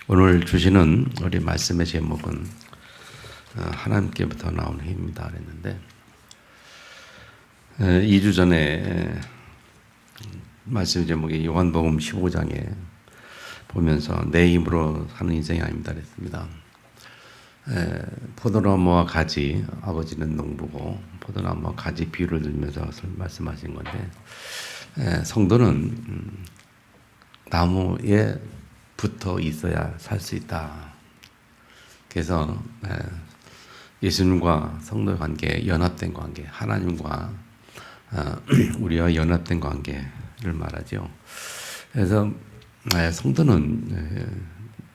오늘 주시는 우리 말씀의 제목은 하나님께부터 나오는 힘이다 그랬는데 2주 전에 말씀 제목이 요한복음 15장에 보면서 내 힘으로 사는 인생이 아닙니다 그랬습니다. 포도나무와 가지, 아버지는 농부고 포도나무와 가지 비유를 들면서 말씀하신 건데 성도는 나무에 붙어 있어야 살 수 있다. 그래서 예수님과 성도의 관계, 연합된 관계, 하나님과 우리와 연합된 관계를 말하죠. 그래서 성도는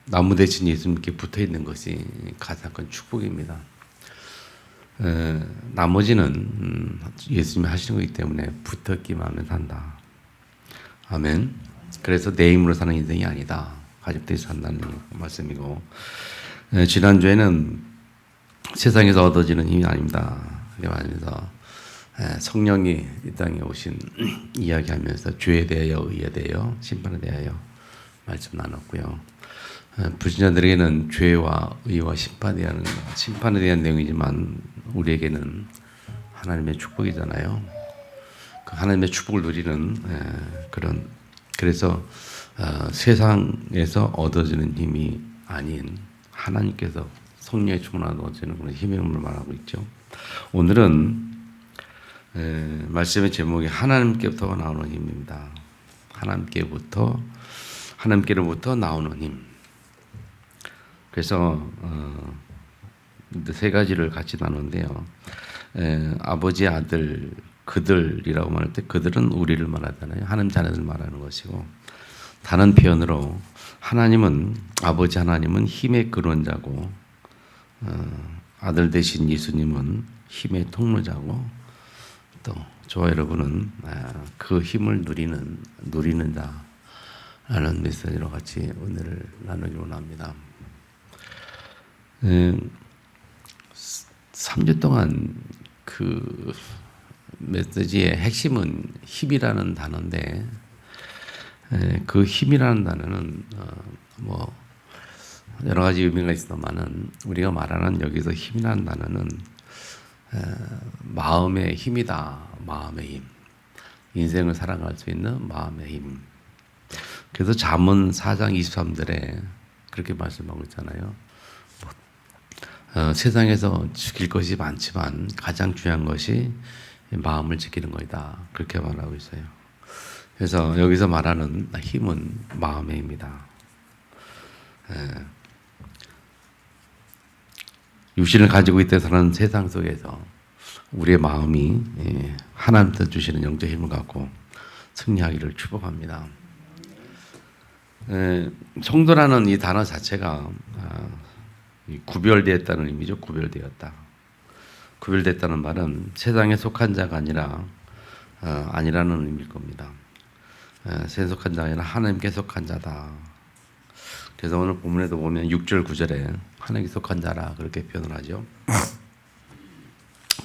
나무 대신 예수님께 붙어 있는 것이 가장 큰 축복입니다. 나머지는 예수님이 하시는 거기 때문에 붙었기만 하면 산다. 아멘. 그래서 내 힘으로 사는 인생이 아니다. 가족들이 산다는 말씀이고, 지난주에는 세상에서 얻어지는 힘이 아닙니다. 그러면서 성령이 이 땅에 오신 이야기하면서 죄에 대하여, 의에 대하여, 심판에 대하여 말씀 나눴고요. 불신자들에게는 죄와 의와 심판에 대한 내용이지만 우리에게는 하나님의 축복이잖아요. 그 하나님의 축복을 누리는 그래서 세상에서 얻어지는 힘이 아닌 하나님께서 성령의 충만함으로 얻어지는 그런 힘의 힘을 말하고 있죠. 오늘은 말씀의 제목이 하나님께부터 나오는 힘입니다. 하나님께로부터 나오는 힘. 그래서 세 가지를 같이 나누는데요. 아버지, 아들, 그들이라고 말할 때 그들은 우리를 말하잖아요. 하나님 자녀들 말하는 것이고, 다른 표현으로 아버지 하나님은 힘의 근원자고, 아들 되신 예수님은 힘의 통로자고, 또 저와 여러분은 그 힘을 누리는 자라는 메시지로 같이 오늘을 나누기 원합니다. 3주 동안 그 메시지의 핵심은 힘이라는 단어인데, 그 힘이라는 단어는 여러 가지 의미가 있어만은 우리가 말하는 여기서 힘이라는 단어는 마음의 힘이다. 마음의 힘. 인생을 살아갈 수 있는 마음의 힘. 그래서 잠언 4장 23절에 그렇게 말씀하고 있잖아요. 세상에서 지킬 것이 많지만 가장 중요한 것이 마음을 지키는 것이다. 그렇게 말하고 있어요. 그래서 여기서 말하는 힘은 마음의 힘이다. 육신을 가지고 있다는 세상 속에서 우리의 마음이 하나님께서 주시는 영적 힘을 갖고 승리하기를 축복합니다. 성도라는 이 단어 자체가 구별되었다는 의미죠. 구별되었다. 구별됐다는 말은 세상에 속한 자가 아니라는 의미일 겁니다. 세상에 속한 자가 아니라 하나님께 속한 자다. 그래서 오늘 본문에도 보면 6절 9절에 하나님께 속한 자라 그렇게 표현을 하죠.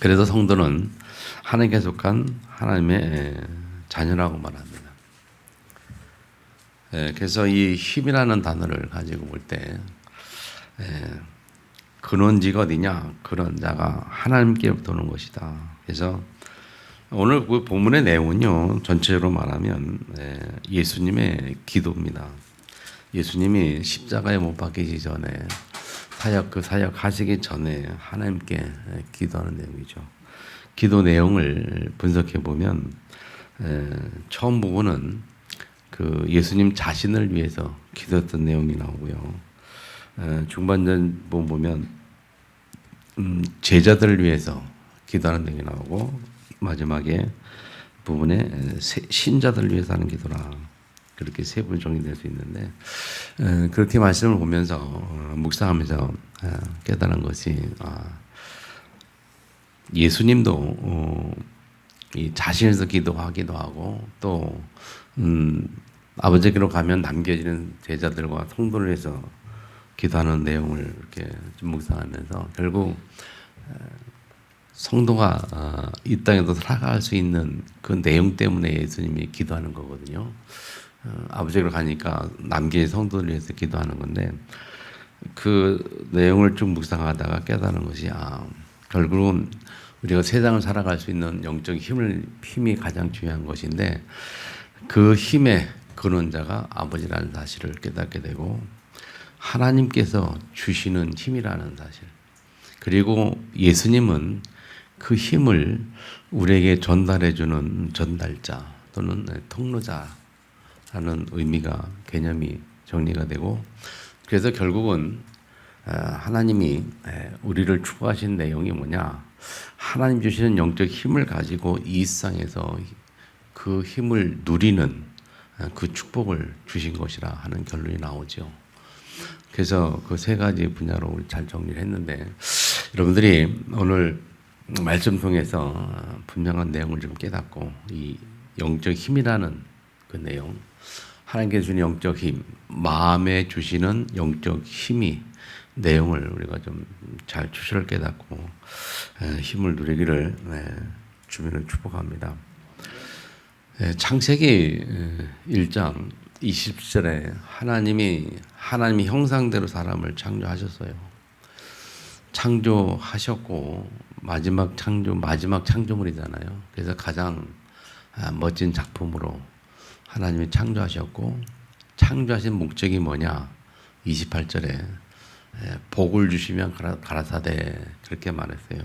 그래서 성도는 하나님께 속한 하나님의 자녀라고 말합니다. 그래서 이 힘이라는 단어를 가지고 볼 때 근원지가 어디냐? 그런 자가 하나님께로부터 오는 것이다. 그래서 오늘 그 본문의 내용은요, 전체적으로 말하면 예수님의 기도입니다. 예수님이 십자가에 못 박히기 전에 사역 하시기 전에 하나님께 기도하는 내용이죠. 기도 내용을 분석해 보면 처음 부분은 그 예수님 자신을 위해서 기도했던 내용이 나오고요. 중반전 보면 제자들을 위해서 기도하는 내용이 나오고, 마지막에 부분에 신자들을 위해서 하는 기도라, 그렇게 세 분 정리될 수 있는데, 그렇게 말씀을 보면서 묵상하면서 깨달은 것이 예수님도 이 자신에서 기도하기도 하고, 또 아버지께로 가면 남겨지는 제자들과 성도를 위해서 기도하는 내용을 이렇게 좀 묵상하면서 결국 성도가 이 땅에도 살아갈 수 있는 그 내용 때문에 예수님이 기도하는 거거든요. 아버지로 가니까 남계의 성도를 위해서 기도하는 건데 그 내용을 좀 묵상하다가 깨달은 것이 결국은 우리가 세상을 살아갈 수 있는 영적 힘이 가장 중요한 것인데 그 힘의 근원자가 아버지라는 사실을 깨닫게 되고 하나님께서 주시는 힘이라는 사실, 그리고 예수님은 그 힘을 우리에게 전달해주는 전달자 또는 통로자라는 의미가 개념이 정리가 되고, 그래서 결국은 하나님이 우리를 축복하신 내용이 뭐냐, 하나님 주시는 영적 힘을 가지고 이 세상에서 그 힘을 누리는 그 축복을 주신 것이라 하는 결론이 나오죠. 그래서 그 세 가지 분야로 우리 잘 정리를 했는데, 여러분들이 오늘 말씀 통해서 분명한 내용을 좀 깨닫고 이 영적 힘이라는 그 내용, 하나님께서 주는 영적 힘, 마음에 주시는 영적 힘이 내용을 우리가 좀 잘 추스를 깨닫고 힘을 누리기를 주민을 축복합니다. 창세기 1장 20절에 하나님이 형상대로 사람을 창조하셨어요. 창조하셨고 마지막 창조물이잖아요. 그래서 가장 멋진 작품으로 하나님이 창조하셨고, 창조하신 목적이 뭐냐? 28절에 복을 주시면 가라사대 그렇게 말했어요.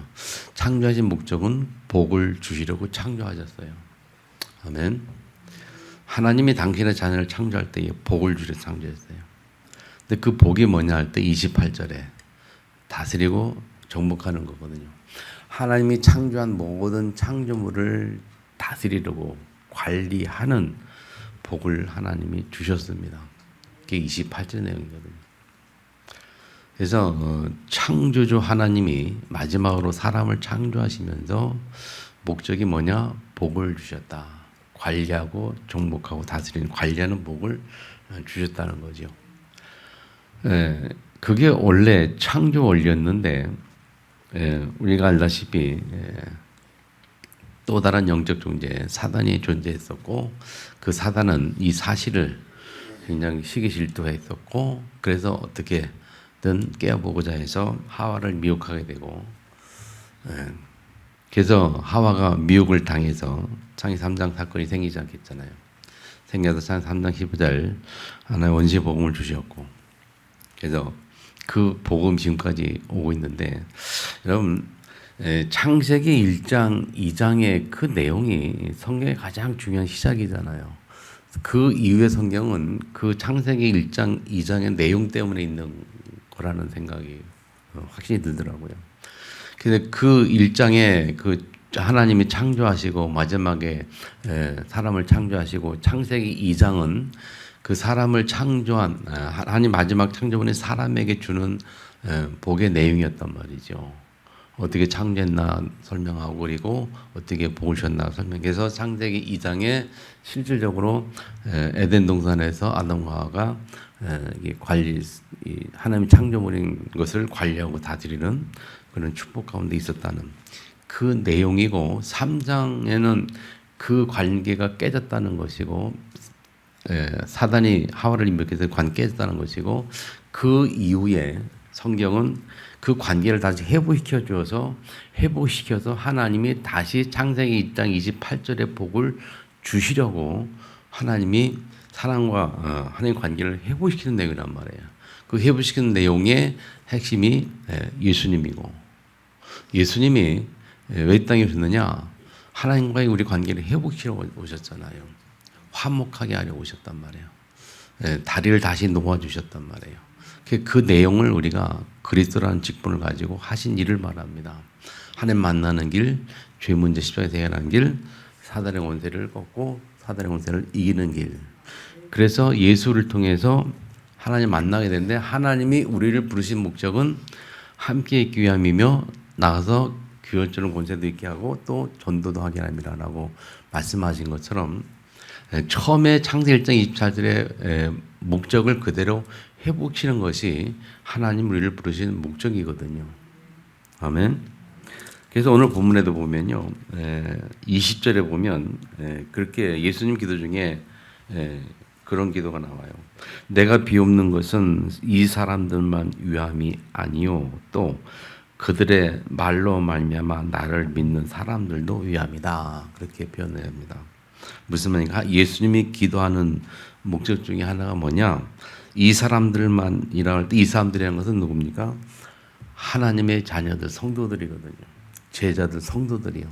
창조하신 목적은 복을 주시려고 창조하셨어요. 아멘. 하나님이 당신의 자녀를 창조할 때 복을 주려 창조했어요. 근데 그 복이 뭐냐 할 때 28절에 다스리고 정복하는 거거든요. 하나님이 창조한 모든 창조물을 다스리려고 관리하는 복을 하나님이 주셨습니다. 그게 28절 내용이거든요. 그래서 창조주 하나님이 마지막으로 사람을 창조하시면서 목적이 뭐냐? 복을 주셨다. 관리하고 정복하고 다스리는, 관리하는 복을 주셨다는 거죠. 그게 원래 창조 원리였는데 우리가 알다시피 또 다른 영적 존재 사단이 존재했었고, 그 사단은 이 사실을 굉장히 시기질투했었고, 그래서 어떻게든 깨어보고자 해서 하와를 미혹하게 되고, 그래서 하와가 미혹을 당해서 창세기 3장 사건이 생기지 않겠잖아요. 생겨서 창세기 3장 15절 하나의 원시 복음을 주셨고, 그래서 그 복음 지금까지 오고 있는데, 여러분 창세기 1장 2장의 그 내용이 성경의 가장 중요한 시작이잖아요. 그 이후의 성경은 그 창세기 1장 2장의 내용 때문에 있는 거라는 생각이 확실히 들더라고요. 그래서 그 1장에 그 하나님이 창조하시고 마지막에 사람을 창조하시고, 창세기 2장은 그 사람을 창조한 하나님 마지막 창조문에 사람에게 주는 복의 내용이었단 말이죠. 어떻게 창조했나 설명하고, 그리고 어떻게 복을 주셨나 설명해서 창세기 2장에 실질적으로 에덴 동산에서 아담과 하와가 하나님 창조물인 것을 관리하고 다스리는 그런 축복 가운데 있었다는 그 내용이고, 3장에는 그 관계가 깨졌다는 것이고, 사단이 하와를 인벽해서 관계 깨졌다는 것이고, 그 이후에 성경은 그 관계를 다시 회복시켜서 하나님이 다시 창세기 1장 28절의 복을 주시려고 하나님이 사람과 하나님 관계를 회복시키는 내용이란 말이에요. 그 회복시키는 내용의 핵심이 예수님이고, 예수님이 왜 이 땅에 오셨느냐? 하나님과의 우리 관계를 회복시키려고 오셨잖아요. 화목하게 하려 오셨단 말이에요. 다리를 다시 놓아주셨단 말이에요. 그 내용을 우리가 그리스도라는 직분을 가지고 하신 일을 말합니다. 하나님 만나는 길, 죄 문제 십자가에서 해결하는 길, 사단의 권세를 꺾고 사단의 권세를 이기는 길. 그래서 예수를 통해서 하나님 만나게 되는데, 하나님이 우리를 부르신 목적은 함께 있기 위함이며 나가서 규율적인 권세도 있게 하고 또 전도도 하게 함이라고 말씀하신 것처럼, 처음에 창세기 1장 24절의 목적을 그대로 회복시키는 것이 하나님 우리를 부르신 목적이거든요. 아멘. 그래서 오늘 본문에도 보면요, 20절에 보면 그렇게 예수님 기도 중에 그런 기도가 나와요. 내가 비옵는 것은 이 사람들만 위함이 아니요 또 그들의 말로 말미암아 나를 믿는 사람들도 위함이다. 그렇게 표현을 합니다. 무슨 말인가? 예수님이 기도하는 목적 중에 하나가 뭐냐? 이 사람들만이라고 할 때 이 사람들이라는 것은 누굽니까? 하나님의 자녀들, 성도들이거든요. 제자들, 성도들이요.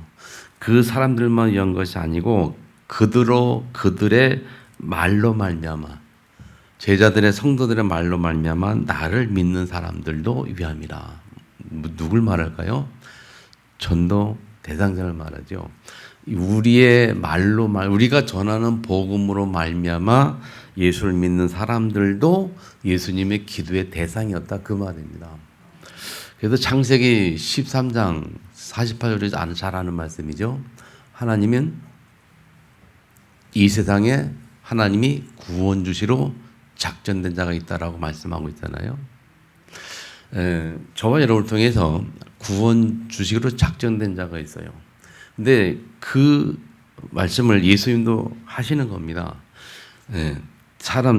그 사람들만 위한 것이 아니고 그들의 말로 말미암아 제자들의 성도들의 말로 말미암아 나를 믿는 사람들도 위함이라. 누굴 말할까요? 전도 대상자를 말하죠. 우리의 우리가 전하는 복음으로 말미암아 예수를 믿는 사람들도 예수님의 기도의 대상이었다 그 말입니다. 그래서 창세기 13장 48절에 잘 아는 말씀이죠. 하나님은 이 세상에 하나님이 구원 주시러 작전된 자가 있다라고 말씀하고 있잖아요. 저와 여러분을 통해서 구원 주시기로 작정된 자가 있어요. 근데 그 말씀을 예수님도 하시는 겁니다.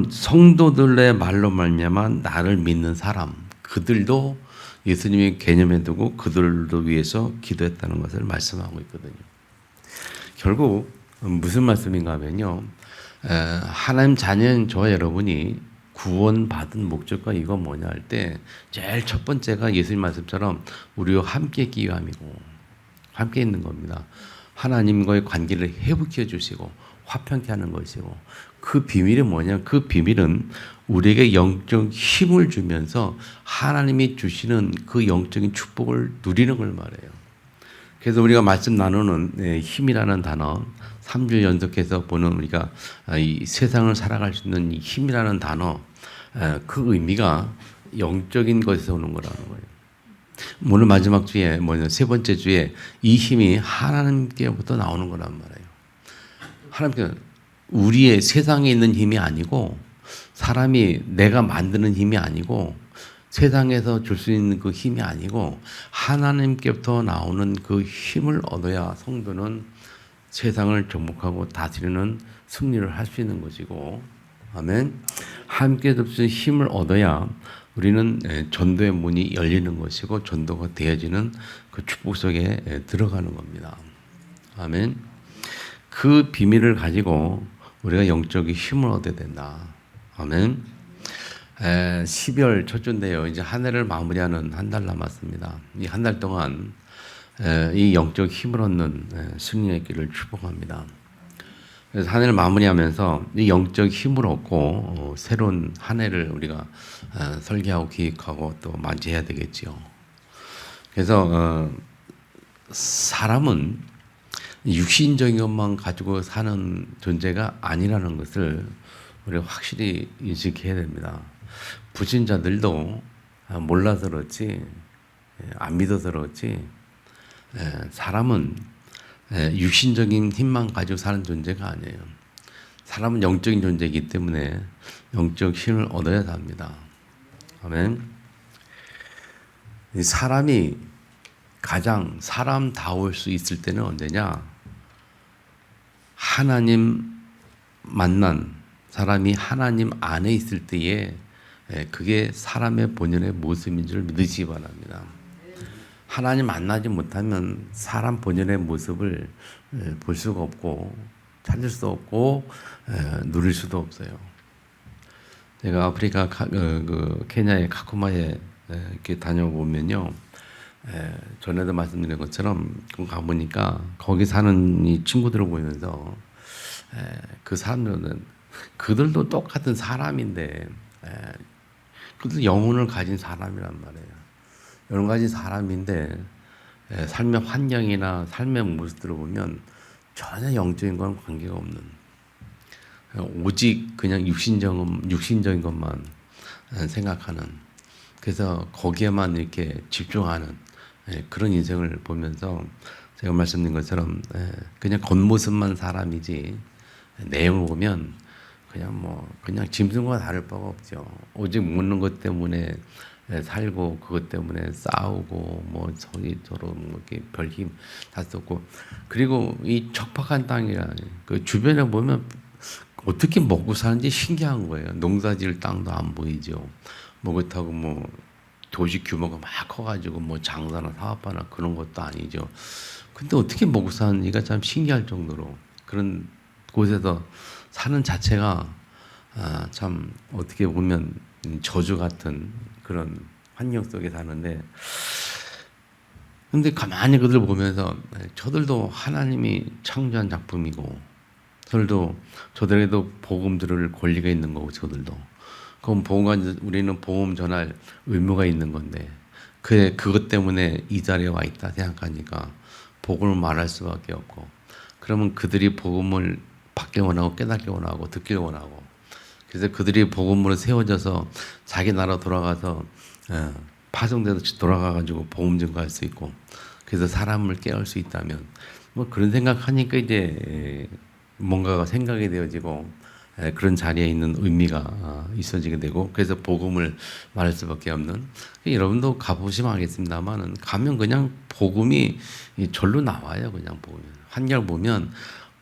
성도들의 말로 말미암아 나를 믿는 사람, 그들도 예수님의 개념에 두고 그들도 위해서 기도했다는 것을 말씀하고 있거든요. 결국 무슨 말씀인가 하면요. 하나님 자녀인 저와 여러분이 구원받은 목적과 이거 뭐냐 할 때 제일 첫 번째가 예수님 말씀처럼 우리와 함께 있기 위함이고 함께 있는 겁니다. 하나님과의 관계를 회복해 주시고 화평케 하는 것이고 그 비밀이 뭐냐? 그 비밀은 우리에게 영적 힘을 주면서 하나님이 주시는 그 영적인 축복을 누리는 걸 말해요. 그래서 우리가 말씀 나누는 힘이라는 단어 3주 연속해서 보는 우리가 이 세상을 살아갈 수 있는 이 힘이라는 단어 그 의미가 영적인 것에서 오는 거라는 거예요. 오늘 마지막 주에 세 번째 주에 이 힘이 하나님께부터 나오는 거란 말이에요. 하나님께 우리의 세상에 있는 힘이 아니고 사람이 내가 만드는 힘이 아니고 세상에서 줄 수 있는 그 힘이 아니고 하나님께부터 나오는 그 힘을 얻어야 성도는 세상을 정복하고 다스리는 승리를 할 수 있는 것이고 아멘. 함께 접수 힘을 얻어야 우리는 전도의 문이 열리는 것이고 전도가 되어지는 그 축복 속에 들어가는 겁니다. 아멘. 그 비밀을 가지고 우리가 영적인 힘을 얻어야 된다. 아멘. 12월 첫 주인데요. 이제 한 해를 마무리하는 한 달 남았습니다. 이 한 달 동안 이 영적 힘을 얻는 승리의 길을 축복합니다. 그래서 한 해를 마무리하면서 이 영적 힘을 얻고 새로운 한 해를 우리가 설계하고 기획하고 또 맞이해야 되겠지요. 그래서 사람은 육신적인 것만 가지고 사는 존재가 아니라는 것을 우리가 확실히 인식해야 됩니다. 불신자들도 몰라서 그렇지 안 믿어서 그렇지 사람은 육신적인 힘만 가지고 사는 존재가 아니에요. 사람은 영적인 존재이기 때문에 영적 힘을 얻어야 합니다. 아멘. 사람이 가장 사람다울 수 있을 때는 언제냐? 하나님 만난 사람이 하나님 안에 있을 때에 그게 사람의 본연의 모습인 줄 믿으시기 바랍니다. 하나님 만나지 못하면 사람 본연의 모습을 볼 수가 없고 찾을 수 없고 누릴 수도 없어요. 제가 아프리카 케냐의 카쿠마에 이렇게 다녀보면요, 전에도 말씀드린 것처럼 가보니까 거기 사는 이 친구들을 보면서 그 사람들은 그들도 똑같은 사람인데 그들도 영혼을 가진 사람이란 말이에요. 여러 가지 사람인데 삶의 환경이나 삶의 모습들을 보면 전혀 영적인 건 관계가 없는 오직 그냥 육신적인 것만 생각하는 그래서 거기에만 이렇게 집중하는 그런 인생을 보면서 제가 말씀드린 것처럼 그냥 겉모습만 사람이지 내용을 보면 그냥 짐승과 다를 바가 없죠. 오직 먹는 것 때문에 살고 그것 때문에 싸우고 서로 이렇게 별 힘 다 썼고 그리고 이 척박한 땅이라 그 주변에 보면 어떻게 먹고 사는지 신기한 거예요. 농사지을 땅도 안 보이죠. 뭐 그렇다고 뭐 도시 규모가 막 커가지고 뭐 장사나 사업하나 그런 것도 아니죠. 근데 어떻게 먹고 사는지가 참 신기할 정도로 그런 곳에서 사는 자체가 참 어떻게 보면 저주 같은 그런 환경 속에 사는데, 근데 가만히 그들 보면서 저들도 하나님이 창조한 작품이고 저들에게도 복음 들을 권리가 있는 거고, 저들도 그럼 우리는 복음 전할 의무가 있는 건데 그것 때문에 이 자리에 와 있다 생각하니까 복음을 말할 수밖에 없고, 그러면 그들이 복음을 받길 원하고 깨닫길 원하고 듣길 원하고, 그래서 그들이 복음으로 세워져서 자기 나라 돌아가서 파송돼서 돌아가가지고 복음 증거할 수 있고, 그래서 사람을 깨울 수 있다면 뭐 그런 생각하니까 이제 뭔가가 생각이 되어지고 그런 자리에 있는 의미가 있어지게 되고, 그래서 복음을 말할 수밖에 없는, 여러분도 가보시면 알겠습니다만은 가면 그냥 복음이 절로 나와요. 그냥 보면 한결 보면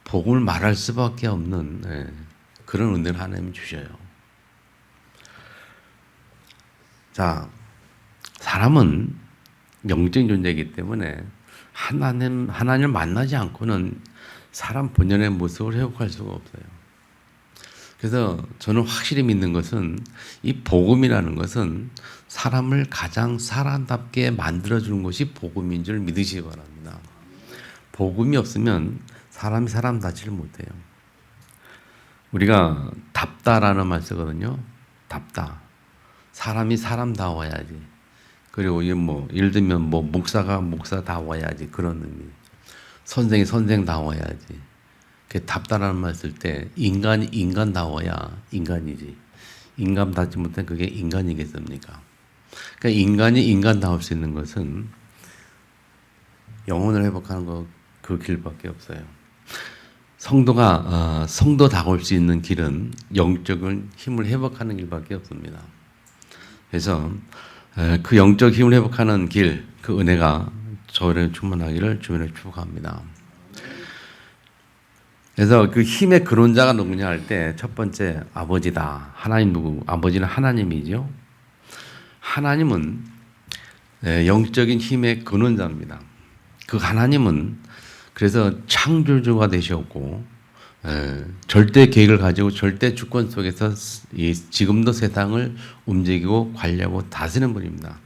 복음을 말할 수밖에 없는 그런 은혜를 하나님이 주셔요. 자, 사람은 영적인 존재이기 때문에 하나님을 만나지 않고는 사람 본연의 모습을 회복할 수가 없어요. 그래서 저는 확실히 믿는 것은 이 복음이라는 것은 사람을 가장 사람답게 만들어주는 것이 복음인 줄 믿으시기 바랍니다. 복음이 없으면 사람이 사람답지를 못해요. 우리가 답다라는 말 쓰거든요. 답다. 사람이 사람다워야지. 그리고 예를 들면 목사가 목사다워야지, 그런 의미. 선생이 선생다워야지. 답다라는 말 쓸 때 인간이 인간다워야 인간이지. 인간답지 못한 그게 인간이겠습니까? 그러니까 인간이 인간다울 수 있는 것은 영혼을 회복하는 그 길밖에 없어요. 성도가 성도다울 수 있는 길은 영적인 힘을 회복하는 길밖에 없습니다. 그래서 그 영적 힘을 회복하는 길, 그 은혜가 저를 충만하기를 주변에 축복합니다. 그래서 그 힘의 근원자가 누구냐 할 때 첫 번째 아버지다. 하나님 누구? 아버지는 하나님이죠. 하나님은 영적인 힘의 근원자입니다. 그 하나님은 그래서 창조주가 되셨고 절대 계획을 가지고 절대 주권 속에서 지금도 세상을 움직이고 관리하고 다스리는 분입니다.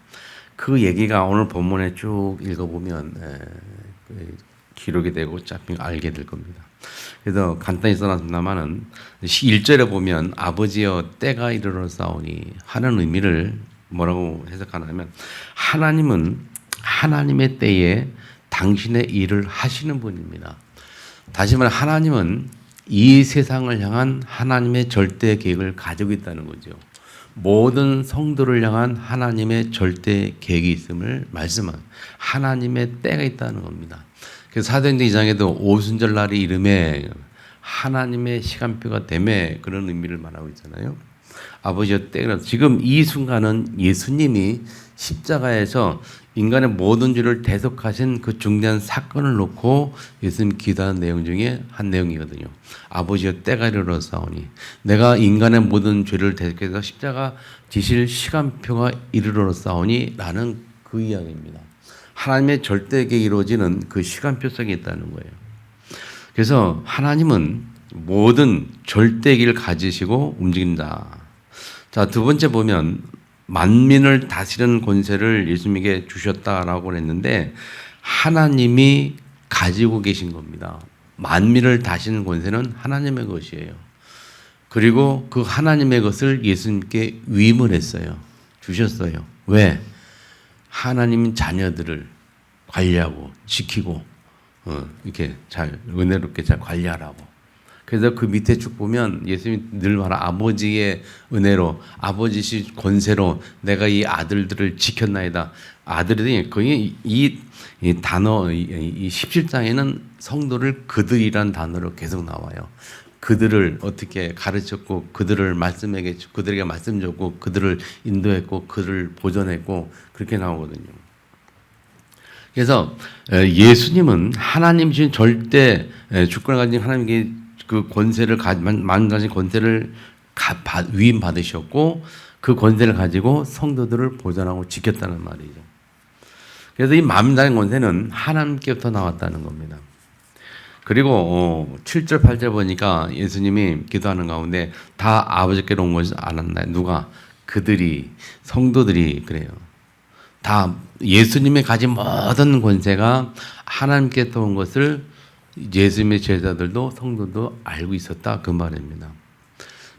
그 얘기가 오늘 본문에 쭉 읽어보면 기록이 되고 짝핑 알게 될 겁니다. 그래서 간단히 써놨습니다만은 1절에 보면 아버지여 때가 이르렀사오니 하는 의미를 뭐라고 해석하냐면, 하나님은 하나님의 때에 당신의 일을 하시는 분입니다. 다시 말해 하나님은 이 세상을 향한 하나님의 절대 계획을 가지고 있다는 거죠. 모든 성도를 향한 하나님의 절대 계획이 있음을 말씀한 하나님의 때가 있다는 겁니다. 그래서 사도행전 2장에도 오순절 날이 이름에 하나님의 시간표가 됨에 그런 의미를 말하고 있잖아요. 아버지의 때가 지금 이 순간은 예수님이 십자가에서 인간의 모든 죄를 대속하신 그 중대한 사건을 놓고 예수님 기도하는 내용 중에 한 내용이거든요. 아버지의 때가 이르렀사오니, 내가 인간의 모든 죄를 대속해서 십자가 지실 시간표가 이르렀사오니 라는 그 이야기입니다. 하나님의 절대계획이 이루어지는 그 시간표 속에 있다는 거예요. 그래서 하나님은 모든 절대계획을 가지시고 움직인다. 자, 두 번째 보면 만민을 다스리는 권세를 예수님에게 주셨다라고 했는데 하나님이 가지고 계신 겁니다. 만민을 다스리는 권세는 하나님의 것이에요. 그리고 그 하나님의 것을 예수님께 위임을 했어요. 주셨어요. 왜? 하나님 자녀들을 관리하고 지키고 이렇게 잘 은혜롭게 잘 관리하라고. 그래서 그 밑에 쭉 보면 예수님이 늘 말하 아버지의 은혜로 아버지의 권세로 내가 이 아들들을 지켰나이다. 아들들이 거의 이 단어 이 17장에는 성도를 그들이란 단어로 계속 나와요. 그들을 어떻게 가르쳤고 그들을 그들에게 말씀 줬고 그들을 인도했고 그들을 보존했고 그렇게 나오거든요. 그래서 예수님은 하나님 주신 절대 주권을 가진 하나님께 그 권세를 만가지 권세를 위임 받으셨고 그 권세를 가지고 성도들을 보존하고 지켰다는 말이죠. 그래서 이 만민다는 권세는 하나님께부터 나왔다는 겁니다. 그리고 7절 8절 보니까 예수님이 기도하는 가운데 다 아버지께로 온 것이 않았나요? 누가? 그들이 성도들이 그래요. 다 예수님이 가진 모든 권세가 하나님께서 온 것을 예수님의 제자들도 성도도 알고 있었다 그 말입니다.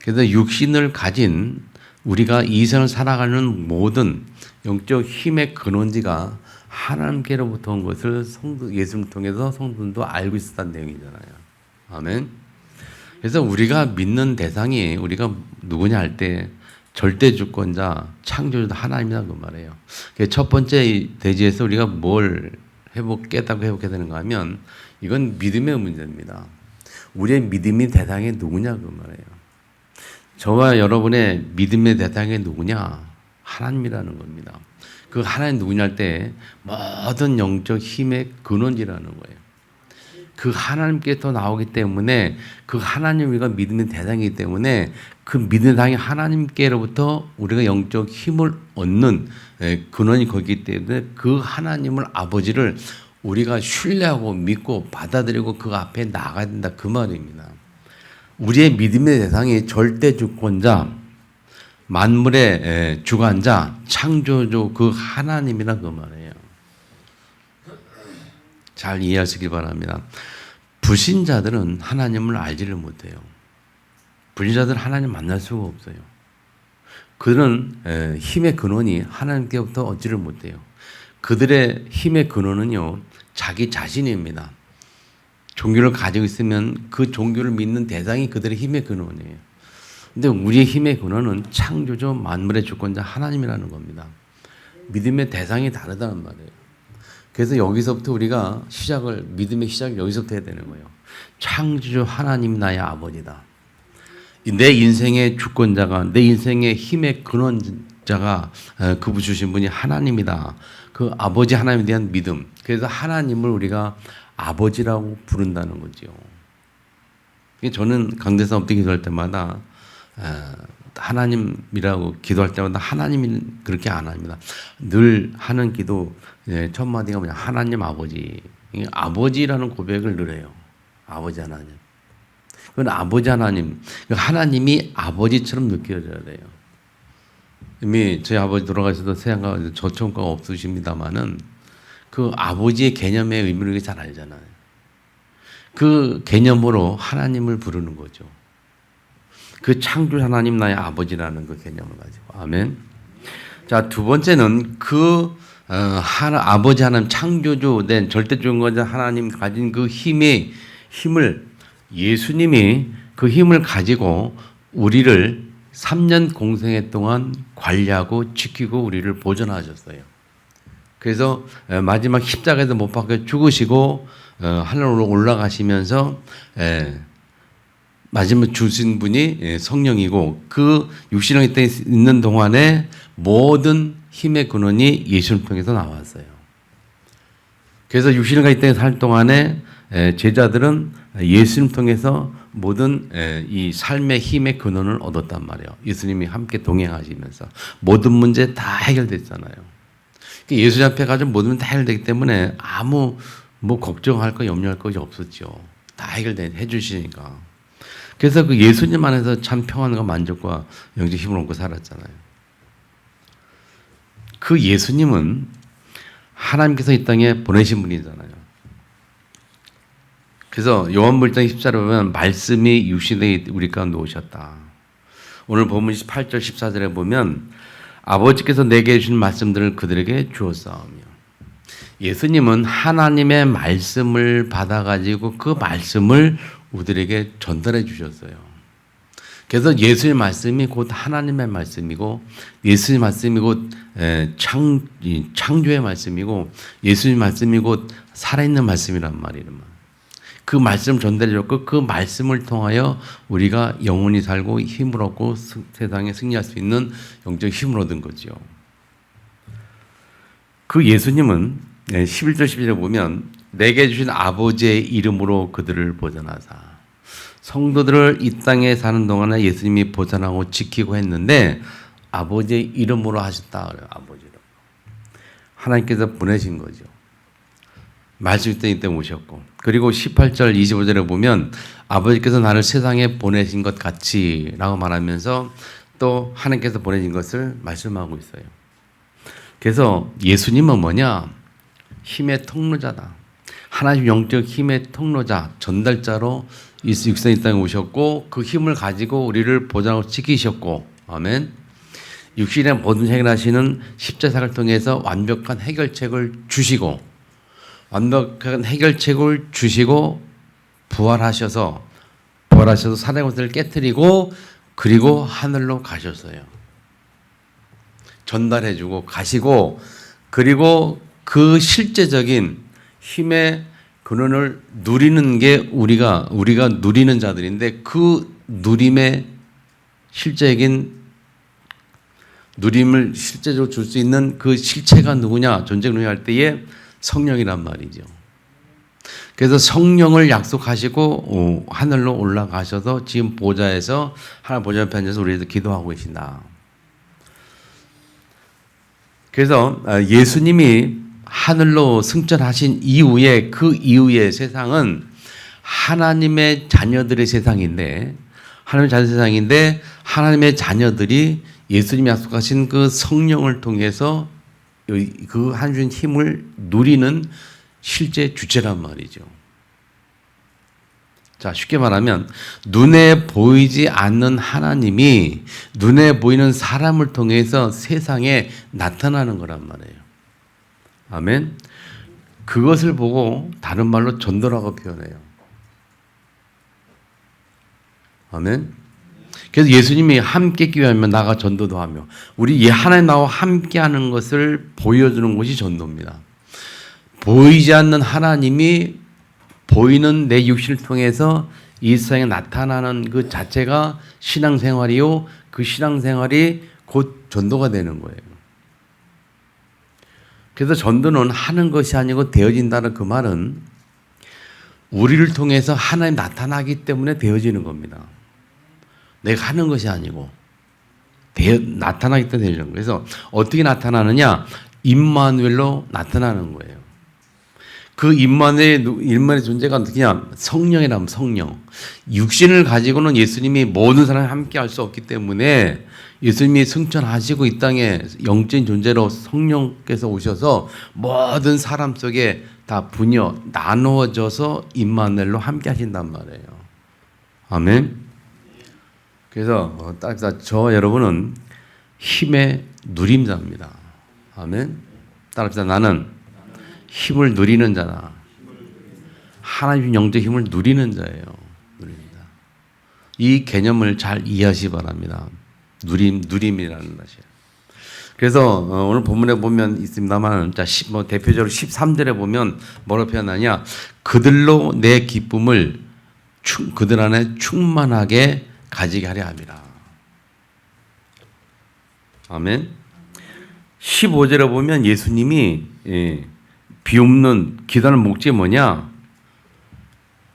그래서 육신을 가진 우리가 이 세상을 살아가는 모든 영적 힘의 근원지가 하나님께로부터 온 것을 예수님을 통해서 성도들도 알고 있었다는 내용이잖아요. 아멘. 그래서 우리가 믿는 대상이 우리가 누구냐 할 때 절대 주권자 창조주도 하나님이다 그 말이에요. 첫 번째 대지에서 우리가 뭘 깨닫고 회복해야 되는가 하면 이건 믿음의 문제입니다. 우리의 믿음의 대상이 누구냐 그 말이에요. 저와 여러분의 믿음의 대상이 누구냐? 하나님이라는 겁니다. 그 하나님 누구냐 할 때 모든 영적 힘의 근원이라는 거예요. 그 하나님께서 나오기 때문에 그 하나님 우리가 믿음의 대상이기 때문에 그 믿음의 대상이 하나님께로부터 우리가 영적 힘을 얻는 근원이 거기 때문에 그 하나님을 아버지를 우리가 신뢰하고 믿고 받아들이고 그 앞에 나가야 된다 그 말입니다. 우리의 믿음의 대상이 절대 주권자, 만물의 주관자, 창조주 그 하나님이라 그 말이에요. 잘 이해하시길 바랍니다. 불신자들은 하나님을 알지를 못해요. 불신자들은 하나님 만날 수가 없어요. 그들은 힘의 근원이 하나님께부터 얻지를 못해요. 그들의 힘의 근원은요, 자기 자신입니다. 종교를 가지고 있으면 그 종교를 믿는 대상이 그들의 힘의 근원이에요. 근데 우리의 힘의 근원은 창조주 만물의 주권자 하나님이라는 겁니다. 믿음의 대상이 다르다는 말이에요. 그래서 여기서부터 우리가 믿음의 시작을 여기서부터 해야 되는 거예요. 창조주 하나님 나의 아버지다. 내 인생의 주권자가, 내 인생의 힘의 근원자가 그분 주신 분이 하나님이다. 그 아버지 하나님에 대한 믿음. 그래서 하나님을 우리가 아버지라고 부른다는 거죠. 저는 강대상업때 기도할 때마다 하나님이라고 기도할 때마다 하나님이 그렇게 안 합니다. 늘 하는 기도 첫 마디가 뭐냐, 하나님 아버지. 아버지라는 고백을 늘 해요. 아버지 하나님. 그건 아버지 하나님. 하나님이 아버지처럼 느껴져야 돼요. 이미 저희 아버지 돌아가셔도 세상과 저천가가 없으십니다만은 그 아버지의 개념의 의미를 잘 알잖아요. 그 개념으로 하나님을 부르는 거죠. 그 창조 하나님 나의 아버지라는 그 개념을 가지고. 아멘. 자, 두 번째는 아버지 하나님 창조주 된 절대주권자 하나님 가진 그 힘을 예수님이 그 힘을 가지고 우리를 3년 공생애 동안 관리하고 지키고 우리를 보존하셨어요. 그래서 마지막 십자가에서 못 박혀 죽으시고 하늘로 올라가시면서 마지막 주신 분이 성령이고 그 육신의 땅에 있는 동안에 모든 힘의 근원이 예수를 통해서 나왔어요. 그래서 육신의 땅에 살 동안에 제자들은 예수님 통해서 모든 이 삶의 힘의 근원을 얻었단 말이에요. 예수님이 함께 동행하시면서 모든 문제 다 해결됐잖아요. 예수님 앞에 가서 모든 문제 다 해결되기 때문에 아무 걱정할 거 염려할 것이 없었죠. 다 해결해 주시니까. 그래서 그 예수님 안에서 참 평안과 만족과 영적 힘을 얻고 살았잖아요. 그 예수님은 하나님께서 이 땅에 보내신 분이잖아요. 그래서 요한복음 10절에 보면 말씀이 육신에 우리 가운데 오셨다. 오늘 본문 18절 14절에 보면 아버지께서 내게 주신 말씀들을 그들에게 주었사오며, 예수님은 하나님의 말씀을 받아가지고 그 말씀을 우리들에게 전달해 주셨어요. 그래서 예수의 말씀이 곧 하나님의 말씀이고, 예수의 말씀이 곧 창조의 말씀이고, 예수의 말씀이 곧 살아있는 말씀이란 말이에요. 그 말씀을 전달해 줬고 그 말씀을 통하여 우리가 영원히 살고 힘을 얻고 세상에 승리할 수 있는 영적 힘을 얻은 거죠. 그 예수님은 11절 12절에 보면 내게 주신 아버지의 이름으로 그들을 보존하사. 성도들을 이 땅에 사는 동안에 예수님이 보존하고 지키고 했는데 아버지의 이름으로 하셨다 그래요. 아버지 이름. 하나님께서 보내신 거죠. 말씀이 때문에 오셨고. 그리고 18절 25절에 보면 아버지께서 나를 세상에 보내신 것 같이 라고 말하면서 또 하나님께서 보내신 것을 말씀하고 있어요. 그래서 예수님은 뭐냐? 힘의 통로자다. 하나님 영적 힘의 통로자, 전달자로 육신의 땅에 오셨고 그 힘을 가지고 우리를 보존하고 지키셨고, 아멘. 육신의 모든 해결하시는 십자가를 통해서 완벽한 해결책을 주시고, 완벽한 해결책을 주시고 부활하셔서 사단의 것을 깨뜨리고 그리고 하늘로 가셨어요. 전달해주고 가시고 그리고 그 실제적인 힘의 근원을 누리는 게 우리가 누리는 자들인데 그 누림의 실제적인 누림을 실제적으로 줄 수 있는 그 실체가 누구냐? 존재가 누구냐 할 때에 성령이란 말이죠. 그래서 성령을 약속하시고 하늘로 올라가셔서 지금 보좌에서 하나님 보좌 옆에 앉아서 우리에서 기도하고 계신다. 그래서 예수님이 하늘로 승천하신 이후에 그 이후의 세상은 하나님의 자녀들의 세상인데 하나님의 자녀들이 예수님이 약속하신 그 성령을 통해서 그 한 주신 힘을 누리는 실제 주체란 말이죠. 자, 쉽게 말하면 눈에 보이지 않는 하나님이 눈에 보이는 사람을 통해서 세상에 나타나는 거란 말이에요. 아멘. 그것을 보고 다른 말로 전도라고 표현해요. 아멘. 그래서 예수님이 함께 있기 위하면 나가 전도도 하며 우리 하나님 나와 함께 하는 것을 보여주는 것이 전도입니다. 보이지 않는 하나님이 보이는 내 육신을 통해서 이 세상에 나타나는 그 자체가 신앙생활이요. 그 신앙생활이 곧 전도가 되는 거예요. 그래서 전도는 하는 것이 아니고 되어진다는 그 말은 우리를 통해서 하나님 나타나기 때문에 되어지는 겁니다. 내가 하는 것이 아니고 나타나기 때문에 되는 거예요. 그래서 어떻게 나타나느냐? 임마누엘로 나타나는 거예요. 그 임마누엘의 존재가 어떻게냐? 성령이라면 성령. 육신을 가지고는 예수님이 모든 사람이 함께 할 수 없기 때문에 예수님이 승천하시고 이 땅에 영적인 존재로 성령께서 오셔서 모든 사람 속에 다 분여 나누어져서 임마누엘로 함께 하신단 말이에요. 아멘. 그래서 저 여러분은 힘의 누림자입니다. 아멘. 따라합시다. 나는 힘을 누리는 자다. 하나님 영적 힘을 누리는 자예요. 누립니다. 이 개념을 잘 이해하시기 바랍니다. 누림이라는 것이에요. 그래서 오늘 본문에 보면 있습니다만, 대표적으로 13절에 보면 뭐라고 표현하냐? 그들로 내 기쁨을 그들 안에 충만하게 가지게 하려 함이라. 아멘. 15절에 보면 예수님이 비옵는 기도하는 목적이 뭐냐?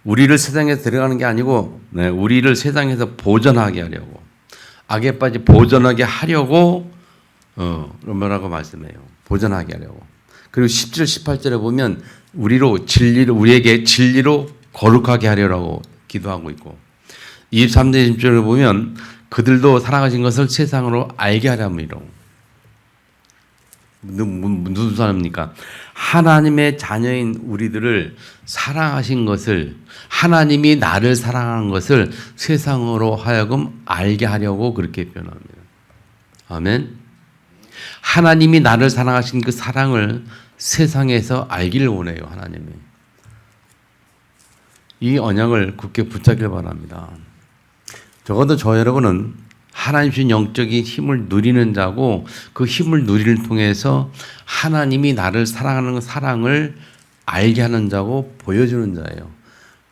우리를 세상에 들어가는 게 아니고 우리를 세상에서 보존하게 하려고, 악에 빠지 보존하게 하려고 뭐라고 말씀해요. 보존하게 하려고. 그리고 10절 18절에 보면 우리에게 진리로 거룩하게 하려고 기도하고 있고, 23절 20절을 보면 그들도 살아가신 것을 세상으로 알게 하려고. 무슨 사람입니까? 하나님의 자녀인 우리들을 사랑하신 것을, 하나님이 나를 사랑하는 것을 세상으로 하여금 알게 하려고 그렇게 표현합니다. 아멘. 하나님이 나를 사랑하신 그 사랑을 세상에서 알기를 원해요. 하나님이. 이 언약을 굳게 붙잡길 바랍니다. 적어도 저 여러분은 하나님 주신 영적인 힘을 누리는 자고, 그 힘을 누리를 통해서 하나님이 나를 사랑하는 사랑을 알게 하는 자고 보여주는 자예요.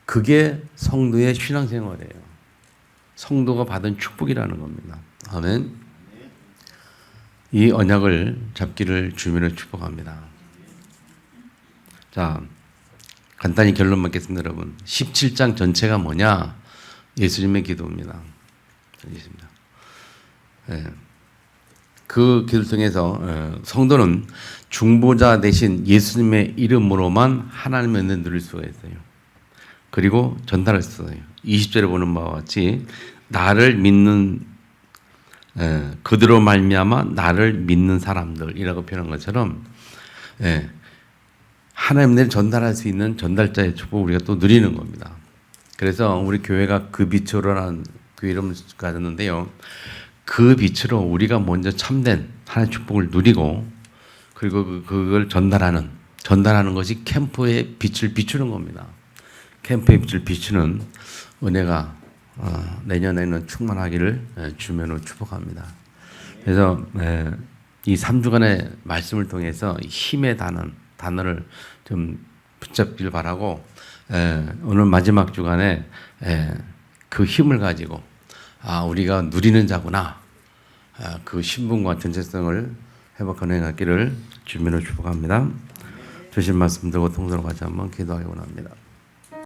그게 성도의 신앙생활이에요. 성도가 받은 축복이라는 겁니다. 아멘. 이 언약을 잡기를 주님으로 축복합니다. 자, 간단히 결론 맺겠습니다, 여러분. 17장 전체가 뭐냐? 예수님의 기도입니다. 알겠습니다. 예. 그 기도를 통해서 성도는 중보자 대신 예수님의 이름으로만 하나님의 은혜를 누릴 수가 있어요. 그리고 전달할 수 있어요. 20절에 보는 바와 같이 나를 믿는 그들로 말미암아 나를 믿는 사람들이라고 표현한 것처럼 하나님의 은혜를 전달할 수 있는 전달자의 축복을 우리가 또 누리는 겁니다. 그래서 우리 교회가 그 빛으로라는 그 이름을 가졌는데요. 그 빛으로 우리가 먼저 참된 하나님의 축복을 누리고 그리고 그걸 전달하는 것이 캠프의 빛을 비추는 겁니다. 캠프의 빛을 비추는 은혜가 내년에는 충만하기를 주면으로 축복합니다. 그래서 이 3주간의 말씀을 통해서 힘의 단어를 좀 붙잡길 바라고 오늘 마지막 주간에 그 힘을 가지고 우리가 누리는 자구나. 그 신분과 전체성을 회복하는 갖기를 주민으로 축복합니다. 주신 말씀 들고 통솔로 같이 한번 기도하기 원합니다.